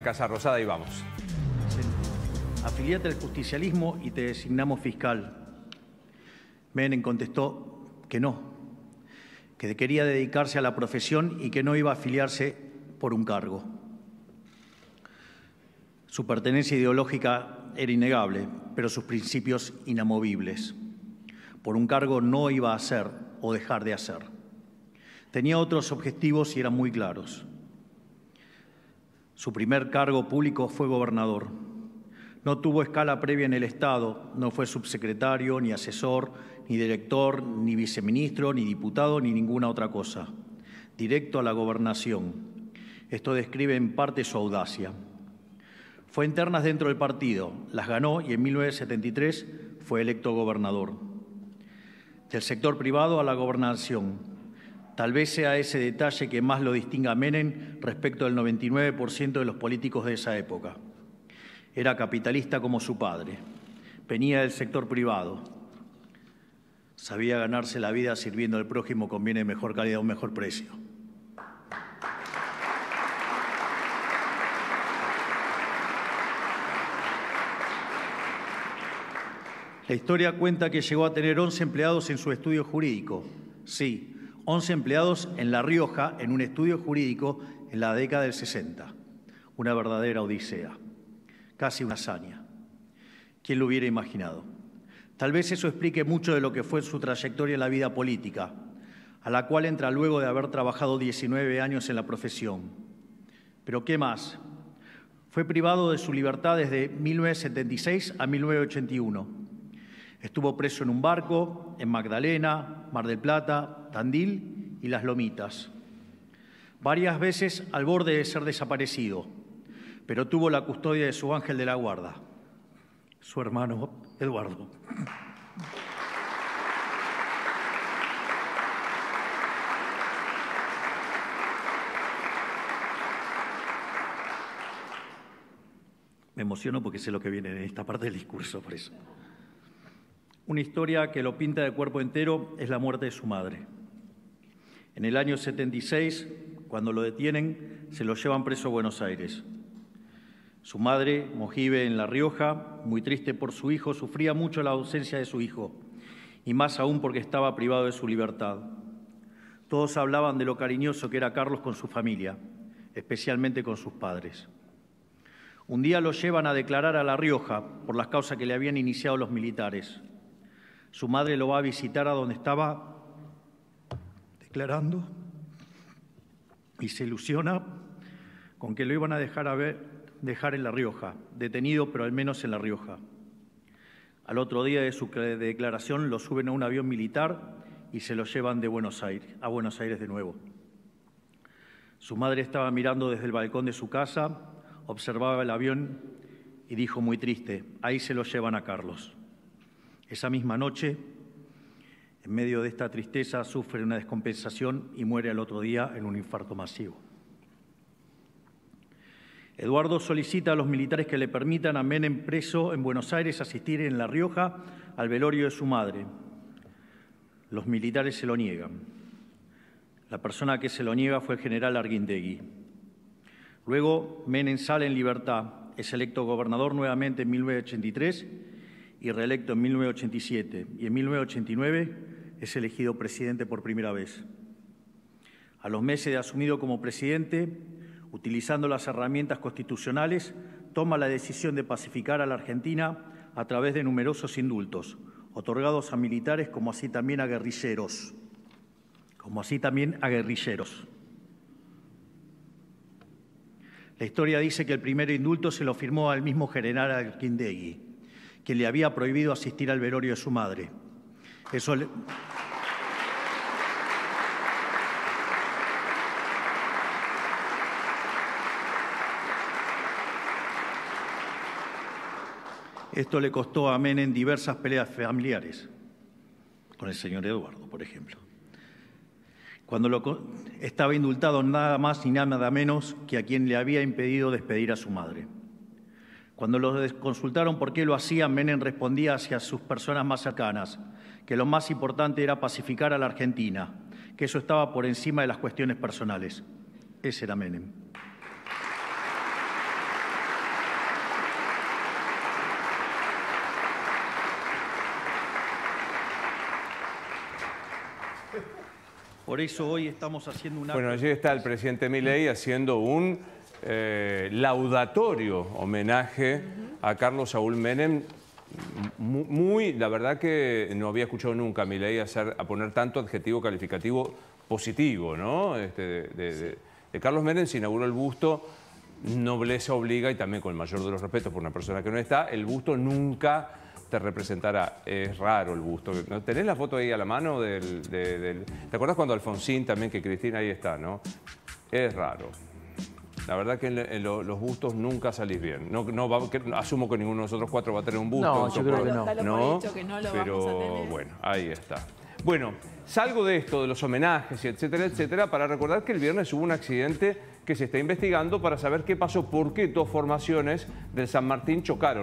Casa Rosada y vamos. Afiliate al justicialismo y te designamos fiscal. Menem contestó que no, que quería dedicarse a la profesión y que no iba a afiliarse por un cargo. Su pertenencia ideológica era innegable, pero sus principios inamovibles. Por un cargo no iba a hacer o dejar de hacer. Tenía otros objetivos y eran muy claros. Su primer cargo público fue gobernador. No tuvo escala previa en el Estado, no fue subsecretario, ni asesor, ni director, ni viceministro, ni diputado, ni ninguna otra cosa. Directo a la gobernación. Esto describe en parte su audacia. Fue internas dentro del partido, las ganó y en 1973 fue electo gobernador. Del sector privado a la gobernación. Tal vez sea ese detalle que más lo distinga a Menem respecto del 99% de los políticos de esa época. Era capitalista como su padre. Venía del sector privado. Sabía ganarse la vida sirviendo al prójimo con bienes de mejor calidad a un mejor precio. La historia cuenta que llegó a tener 11 empleados en su estudio jurídico. Sí, 11 empleados en La Rioja, en un estudio jurídico en la década del 60. Una verdadera odisea, casi una hazaña. ¿Quién lo hubiera imaginado? Tal vez eso explique mucho de lo que fue su trayectoria en la vida política, a la cual entra luego de haber trabajado 19 años en la profesión. ¿Pero qué más? Fue privado de su libertad desde 1976 a 1981. Estuvo preso en un barco, en Magdalena, Mar del Plata, Tandil y Las Lomitas. Varias veces al borde de ser desaparecido, pero tuvo la custodia de su ángel de la guarda, su hermano Eduardo. Me emociono porque sé lo que viene en esta parte del discurso, por eso. Una historia que lo pinta de cuerpo entero es la muerte de su madre. En el año 76, cuando lo detienen, se lo llevan preso a Buenos Aires. Su madre, Mojibe, en La Rioja, muy triste por su hijo, sufría mucho la ausencia de su hijo, y más aún porque estaba privado de su libertad. Todos hablaban de lo cariñoso que era Carlos con su familia, especialmente con sus padres. Un día lo llevan a declarar a La Rioja por las causas que le habían iniciado los militares. Su madre lo va a visitar a donde estaba declarando y se ilusiona con que lo iban a dejar en La Rioja, detenido pero al menos en La Rioja. Al otro día de su declaración lo suben a un avión militar y se lo llevan a Buenos Aires de nuevo. Su madre estaba mirando desde el balcón de su casa, observaba el avión y dijo muy triste, ahí se lo llevan a Carlos. Esa misma noche, en medio de esta tristeza, sufre una descompensación y muere al otro día en un infarto masivo. Eduardo solicita a los militares que le permitan a Menem, preso en Buenos Aires, asistir en La Rioja al velorio de su madre. Los militares se lo niegan. La persona que se lo niega fue el general Arguindegui. Luego, Menem sale en libertad, es electo gobernador nuevamente en 1983 y reelecto en 1987, y en 1989 es elegido presidente por primera vez. A los meses de asumido como presidente, utilizando las herramientas constitucionales, toma la decisión de pacificar a la Argentina a través de numerosos indultos, otorgados a militares como así también a guerrilleros. La historia dice que el primer indulto se lo firmó al mismo general Arguindegui, que le había prohibido asistir al velorio de su madre. Esto le costó a Menem diversas peleas familiares, con el señor Eduardo, por ejemplo. Cuando estaba indultado nada más ni nada menos que a quien le había impedido despedir a su madre. Cuando lo consultaron por qué lo hacían, Menem respondía hacia sus personas más cercanas que lo más importante era pacificar a la Argentina, que eso estaba por encima de las cuestiones personales. Ese era Menem. Por eso hoy estamos haciendo una... Bueno, allí está el presidente Milei haciendo un laudatorio homenaje a Carlos Saúl Menem. La verdad que no había escuchado nunca a Milei a poner tanto adjetivo calificativo positivo, ¿no? De Carlos Menem se inauguró el busto, nobleza obliga, y también con el mayor de los respetos por una persona que no está, el busto nunca te representará. Es raro el busto. ¿Tenés la foto ahí a la mano? ¿Te acuerdas cuando Alfonsín también, que Cristina ahí está, no? Es raro. La verdad que en los bustos nunca salís bien. Asumo que ninguno de nosotros cuatro va a tener un busto. No, yo creo que no. No, por hecho que no lo pero vamos a tener. bueno, ahí está. Bueno, salgo de esto, de los homenajes, y etcétera, para recordar que el viernes hubo un accidente que se está investigando para saber qué pasó, por qué dos formaciones del San Martín chocaron.